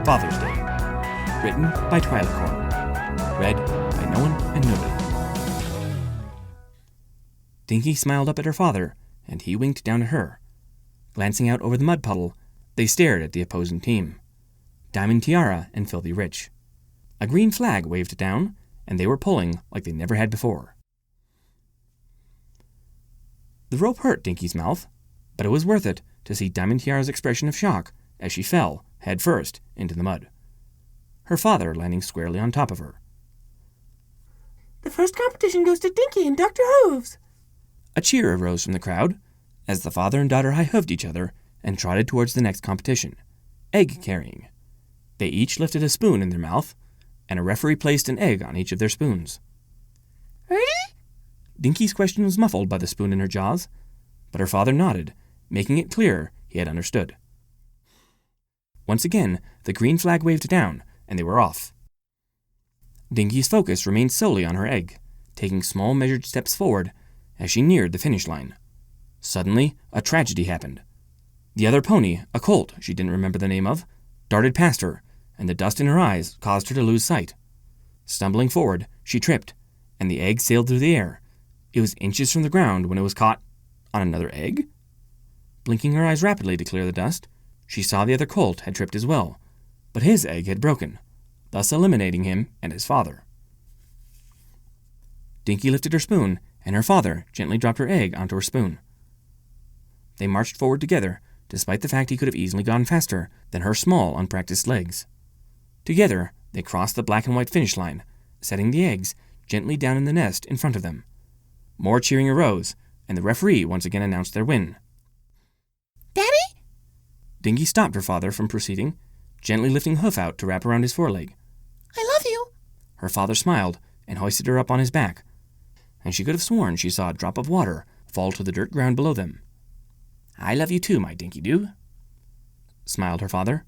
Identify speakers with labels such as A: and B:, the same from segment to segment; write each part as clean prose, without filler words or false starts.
A: Father's Day. Written by Twylicorn. Read by No One and Nobody. Dinky smiled up at her father, and he winked down at her. Glancing out over the mud puddle, they stared at the opposing team. Diamond Tiara and Filthy Rich. A green flag waved down, and they were pulling like they never had before. The rope hurt Dinky's mouth, but it was worth it to see Diamond Tiara's expression of shock as she fell, head first, into the mud. Her father landing squarely on top of her.
B: The first competition goes to Dinky and Dr. Hooves.
A: A cheer arose from the crowd as the father and daughter high-hooved each other and trotted towards the next competition, egg carrying. They each lifted a spoon in their mouth, and a referee placed an egg on each of their spoons.
B: Ready?
A: Dinky's question was muffled by the spoon in her jaws, but her father nodded, making it clear he had understood. Once again, the green flag waved down, and they were off. Dinky's focus remained solely on her egg, taking small measured steps forward as she neared the finish line. Suddenly, a tragedy happened. The other pony, a colt she didn't remember the name of, darted past her, and the dust in her eyes caused her to lose sight. Stumbling forward, she tripped, and the egg sailed through the air. It was inches from the ground when it was caught on another egg? Blinking her eyes rapidly to clear the dust, she saw the other colt had tripped as well, but his egg had broken, thus eliminating him and his father. Dinky lifted her spoon, and her father gently dropped her egg onto her spoon. They marched forward together, despite the fact he could have easily gone faster than her small, unpracticed legs. Together, they crossed the black and white finish line, setting the eggs gently down in the nest in front of them. More cheering arose, and the referee once again announced their win.
B: Daddy?
A: Dinky stopped her father from proceeding, gently lifting a hoof out to wrap around his foreleg.
B: I love you.
A: Her father smiled and hoisted her up on his back, and she could have sworn she saw a drop of water fall to the dirt ground below them. I love you too, my Dinky-Doo, smiled her father.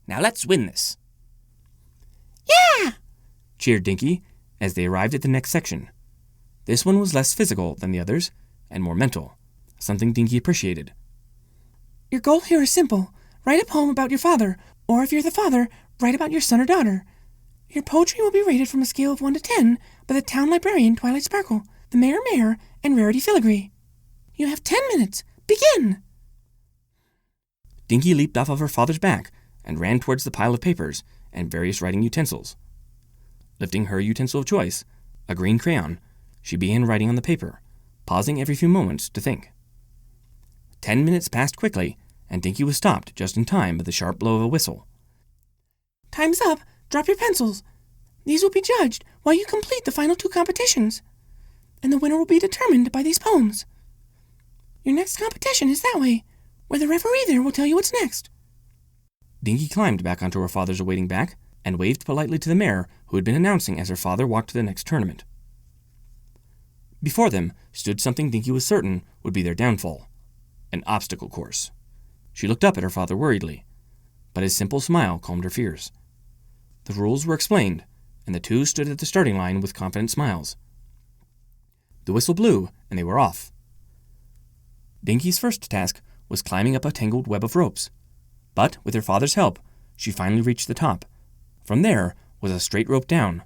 A: Now let's win this.
B: Yeah!
A: Cheered Dinky as they arrived at the next section. This one was less physical than the others and more mental, something Dinky appreciated.
B: Your goal here is simple. Write a poem about your father, or if you're the father, write about your son or daughter. Your poetry will be rated from a scale of 1 to 10 by the town librarian Twilight Sparkle, the mayor, and Rarity Filigree. You have 10 minutes. Begin!
A: Dinky leaped off of her father's back and ran towards the pile of papers and various writing utensils. Lifting her utensil of choice, a green crayon, she began writing on the paper, pausing every few moments to think. 10 minutes passed quickly, and Dinky was stopped just in time by the sharp blow of a whistle.
B: Time's up. Drop your pencils. These will be judged while you complete the final 2 competitions, and the winner will be determined by these poems. Your next competition is that way, where the referee there will tell you what's next.
A: Dinky climbed back onto her father's awaiting back and waved politely to the mayor who had been announcing as her father walked to the next tournament. Before them stood something Dinky was certain would be their downfall, an obstacle course. She looked up at her father worriedly, but his simple smile calmed her fears. The rules were explained, and the two stood at the starting line with confident smiles. The whistle blew, and they were off. Dinky's first task was climbing up a tangled web of ropes, but with her father's help, she finally reached the top. From there was a straight rope down,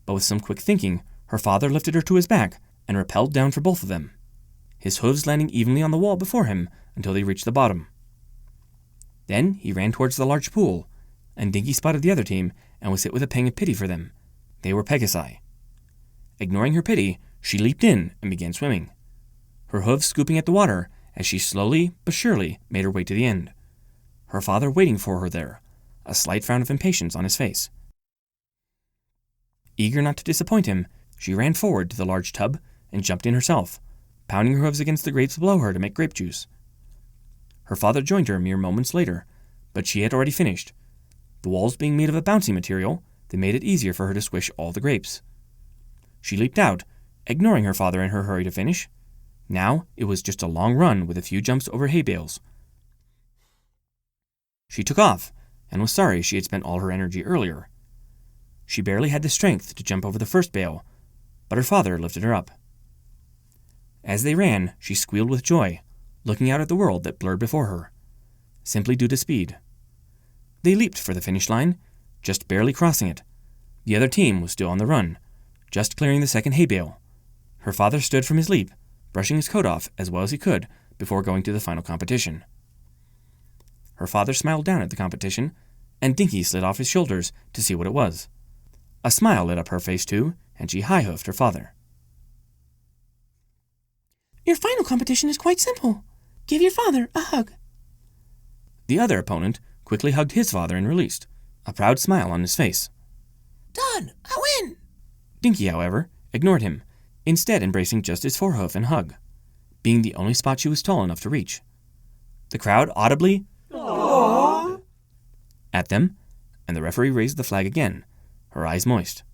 A: but with some quick thinking, her father lifted her to his back and rappelled down for both of them, his hooves landing evenly on the wall before him until they reached the bottom. Then he ran towards the large pool, and Dinky spotted the other team and was hit with a pang of pity for them. They were Pegasi. Ignoring her pity, she leaped in and began swimming, her hooves scooping at the water as she slowly but surely made her way to the end, her father waiting for her there, a slight frown of impatience on his face. Eager not to disappoint him, she ran forward to the large tub and jumped in herself, pounding her hooves against the grapes below her to make grape juice. Her father joined her mere moments later, but she had already finished. The walls being made of a bouncy material, they made it easier for her to squish all the grapes. She leaped out, ignoring her father in her hurry to finish. Now it was just a long run with a few jumps over hay bales. She took off, and was sorry she had spent all her energy earlier. She barely had the strength to jump over the first bale, but her father lifted her up. As they ran, she squealed with joy, looking out at the world that blurred before her, simply due to speed. They leaped for the finish line, just barely crossing it. The other team was still on the run, just clearing the second hay bale. Her father stood from his leap, brushing his coat off as well as he could before going to the final competition. Her father smiled down at the competition, and Dinky slid off his shoulders to see what it was. A smile lit up her face too, and she high-hoofed her father.
B: Your final competition is quite simple. Give your father a hug.
A: The other opponent quickly hugged his father and released, a proud smile on his face.
B: Done! I win!
A: Dinky, however, ignored him, instead embracing just his forehoof and hug, being the only spot she was tall enough to reach. The crowd audibly "Aww" at them, and the referee raised the flag again, her eyes moist.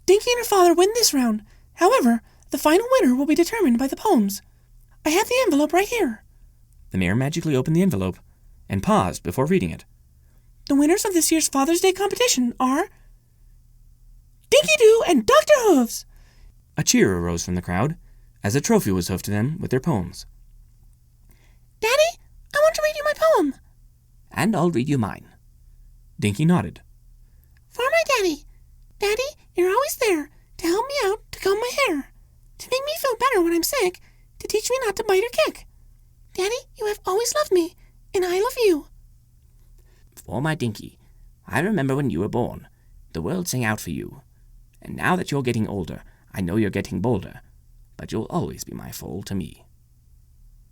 B: Dinky and her father win this round. However, the final winner will be determined by the poems. I have the envelope right here.
A: The mayor magically opened the envelope and paused before reading it.
B: The winners of this year's Father's Day competition are Dinky Doo and Dr. Hooves.
A: A cheer arose from the crowd as a trophy was hoofed to them with their poems.
B: Daddy, I want to read you my poem.
A: And I'll read you mine. Dinky nodded.
B: For my daddy. Daddy, you're always there to help me out, to comb my hair, to make me feel better when I'm sick, to teach me not to bite or kick. Daddy, you have always loved me, and I love you.
C: For my Dinky, I remember when you were born. The world sang out for you. And now that you're getting older, I know you're getting bolder. But you'll always be my foal to me.